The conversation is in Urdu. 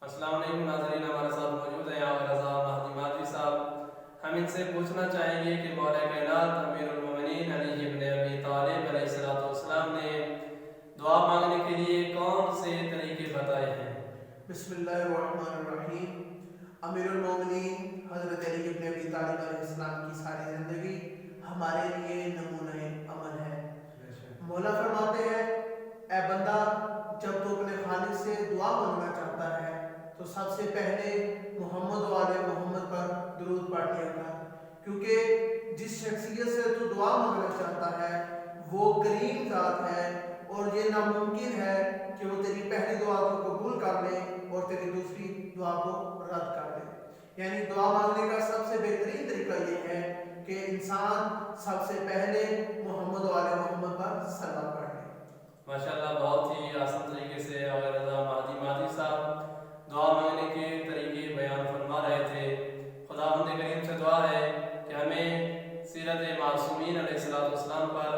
السلام علیکم ناظرین، ہمارے ساتھ موجود ہیں آغا رضا مہدی مادری صاحب۔ ہم ان سے پوچھنا چاہیں گے کہ مولا کائنات امیر المومنین علی ابن ابی طالب علیہ السلام نے دعا مانگنے کے لیے کون سے طریقے بتائے ہیں؟ بسم اللہ الرحمن الرحیم۔ امیر المومنین حضرت علی ابن ابی طالب علیہ السلام کی ساری زندگی ہمارے لیے نمونہ عمل ہے۔ مولا فرماتے ہیں، اے بندہ، جب تو اپنے خالق سے دعا مانگنا چاہتا ہے تو سب سے پہلے محمد و آل محمد پر درود پڑھ لیا کر، کیونکہ جس شخصیت سے تو دعا مانگنا چاہتا ہے وہ کریم ذات ہے، اور یہ ناممکن ہے کہ وہ تیری پہلی دعا کو قبول کر لے اور تیری دوسری دعا کو رد کر دے۔ یعنی دعا مانگنے کا سب سے بہترین طریقہ یہ ہے کہ انسان سب سے پہلے محمد و آل محمد پر صلوات پڑھ لے۔ ماشاءاللہ، بہت ہی آسان طریقے سے آغا رضا مہدی مادری صاحب دعا مانگنے کے طریقے بیان فرما رہے تھے۔ خداوند کریم سے دعا ہے کہ ہمیں سیرت معصومین علیہ السلام پر